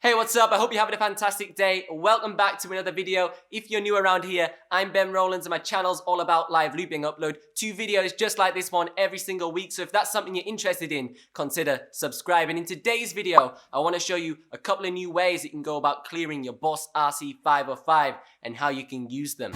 Hey, what's up? I hope you're having a fantastic day. Welcome back to another video. If you're new around here, I'm Ben Rowlands and my channel's all about live looping. Upload 2 videos just like this one every single week. So if that's something you're interested in, consider subscribing. In today's video, I want to show you a couple of new ways you can go about clearing your Boss RC-505 and how you can use them.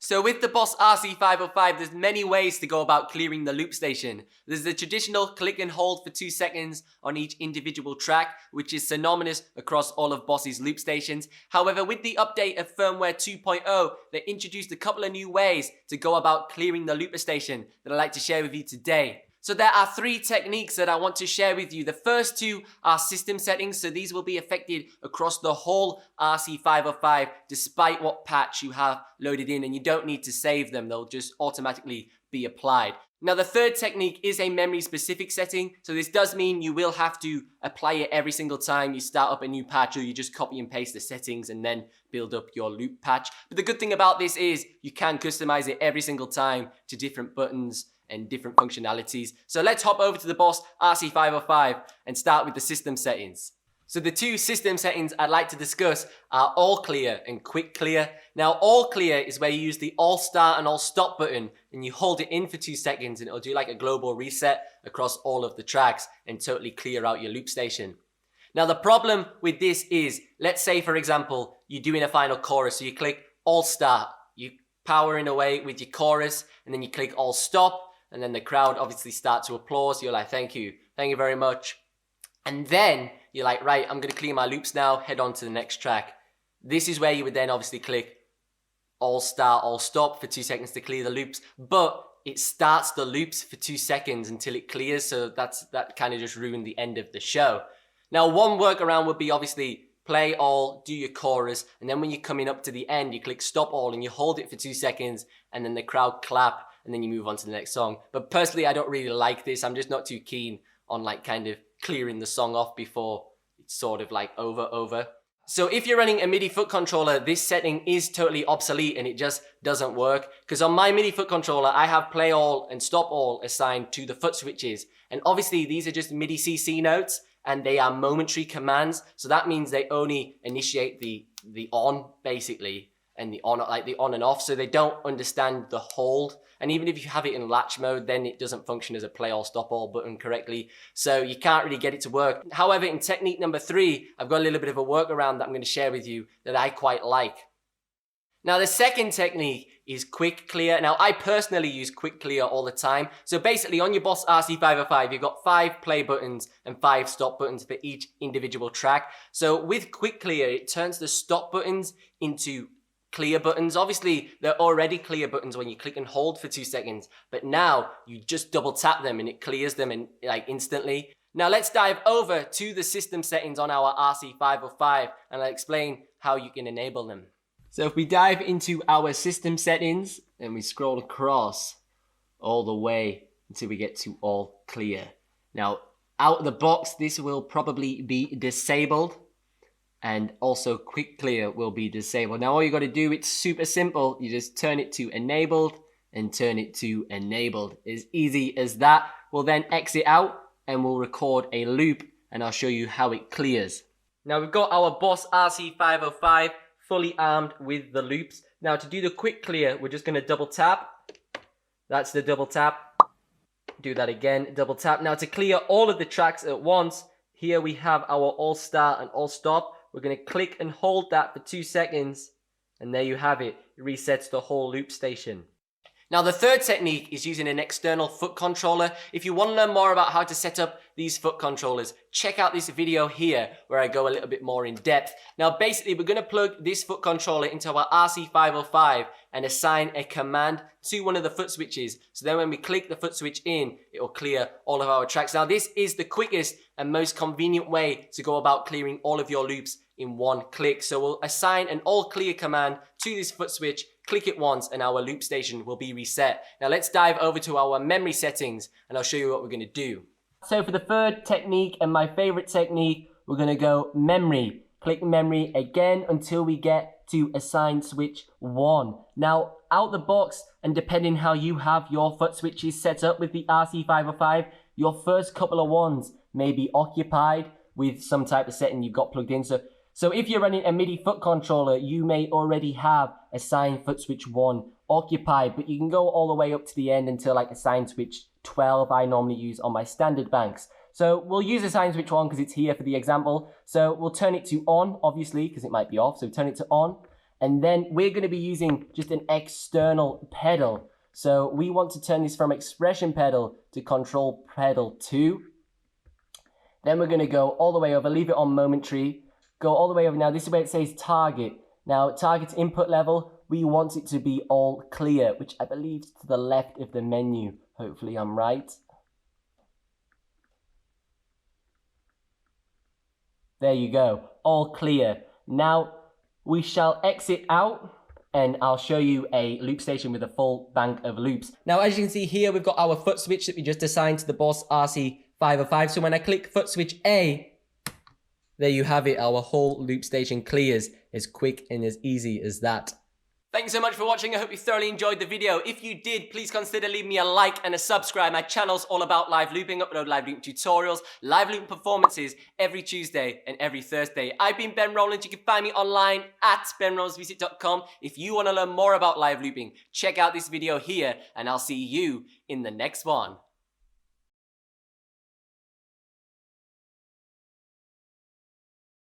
So with the Boss RC-505, there's many ways to go about clearing the loop station. There's the traditional click and hold for 2 seconds on each individual track, which is synonymous across all of Boss's loop stations. However, with the update of firmware 2.0, they introduced a couple of new ways to go about clearing the looper station that I'd like to share with you today. So there are 3 techniques that I want to share with you. The first 2 are system settings, so these will be affected across the whole RC-505 despite what patch you have loaded in, and you don't need to save them, they'll just automatically be applied. Now the third technique is a memory specific setting, so this does mean you will have to apply it every single time you start up a new patch, or you just copy and paste the settings and then build up your loop patch. But the good thing about this is you can customize it every single time to different buttons and different functionalities. So let's hop over to the Boss RC-505 and start with the system settings. So the 2 system settings I'd like to discuss are All Clear and Quick Clear. Now All Clear is where you use the All Start and All Stop button and you hold it in for 2 seconds and it'll do like a global reset across all of the tracks and totally clear out your loop station. Now the problem with this is, let's say for example, you're doing a final chorus, so you click All Start, you powering away with your chorus, and then you click All Stop, and then the crowd obviously start to applaud. You're like, thank you very much. And then you're like, right, I'm gonna clear my loops now, head on to the next track. This is where you would then obviously click All Start, All Stop for 2 seconds to clear the loops, but it starts the loops for 2 seconds until it clears, so that kind of just ruined the end of the show. Now one workaround would be obviously play all, do your chorus, and then when you're coming up to the end, you click Stop All and you hold it for 2 seconds, and then the crowd clap, and then you move on to the next song. But personally, I don't really like this. I'm just not too keen on like kind of clearing the song off before it's sort of like over. So if you're running a MIDI foot controller, this setting is totally obsolete and it just doesn't work. Because on my MIDI foot controller, I have play all and stop all assigned to the foot switches. And obviously these are just MIDI CC notes and they are momentary commands. So that means they only initiate the on basically, and the on, like the on and off, so they don't understand the hold. And even if you have it in latch mode, then it doesn't function as a play or stop all button correctly. So you can't really get it to work. However, in technique number 3, I've got a little bit of a workaround that I'm going to share with you that I quite like. Now the second technique is Quick Clear. Now I personally use Quick Clear all the time. So basically on your Boss RC-505, you've got 5 play buttons and 5 stop buttons for each individual track. So with Quick Clear, it turns the stop buttons into clear buttons. Obviously, they're already clear buttons when you click and hold for 2 seconds, but now you just double tap them and it clears them and like instantly. Now let's dive over to the system settings on our RC-505 and I'll explain how you can enable them. So if we dive into our system settings and we scroll across all the way until we get to All Clear. Now out of the box, this will probably be disabled. And also Quick Clear will be disabled. Now all you got to do, it's super simple. You just turn it to enabled and turn it to enabled. As easy as that. We'll then exit out and we'll record a loop and I'll show you how it clears. Now we've got our Boss RC-505 fully armed with the loops. Now to do the Quick Clear, we're just going to double tap. That's the double tap. Do that again, double tap. Now to clear all of the tracks at once, here we have our All Start and All Stop. We're going to click and hold that for 2 seconds, and there you have it. It resets the whole loop station. Now the third technique is using an external foot controller. If you want to learn more about how to set up these foot controllers, check out this video here where I go a little bit more in depth. Now basically we're going to plug this foot controller into our RC-505 and assign a command to one of the foot switches. So then when we click the foot switch in, it will clear all of our tracks. Now this is the quickest and most convenient way to go about clearing all of your loops in one click. So we'll assign an All Clear command to this foot switch, click it once and our loop station will be reset. Now let's dive over to our memory settings and I'll show you what we're going to do. So for the third technique and my favorite technique, we're going to go memory. click memory again until we get to assign switch 1. Now, out the box, and depending how you have your foot switches set up with the RC-505, your first couple of ones may be occupied with some type of setting you've got plugged in. So if you're running a MIDI foot controller, you may already have assign foot switch 1 occupied, but you can go all the way up to the end until like assign switch 12 I normally use on my standard banks. So we'll use assign switch 1 because it's here for the example. So we'll turn it to on, obviously, because it might be off. So turn it to on. And then we're going to be using just an external pedal. So we want to turn this from expression pedal to control pedal 2. Then we're going to go all the way over, leave it on momentary, go all the way over. Now this is where it says target. Now target's input level, we want it to be all clear, which I believe is to the left of the menu. Hopefully I'm right. There you go, all clear. Now we shall exit out and I'll show you a loop station with a full bank of loops. Now as you can see here, we've got our foot switch that we just assigned to the Boss RC-505. So when I click foot switch A, there you have it, our whole loop station clears as quick and as easy as that. Thanks so much for watching. I hope you thoroughly enjoyed the video. If you did, please consider leaving me a like and a subscribe. My channel's all about live looping. Upload live looping tutorials, live looping performances every Tuesday and every Thursday. I've been Ben Rowland. You can find me online at benrowlandsmusic.com. If you want to learn more about live looping, check out this video here and I'll see you in the next one.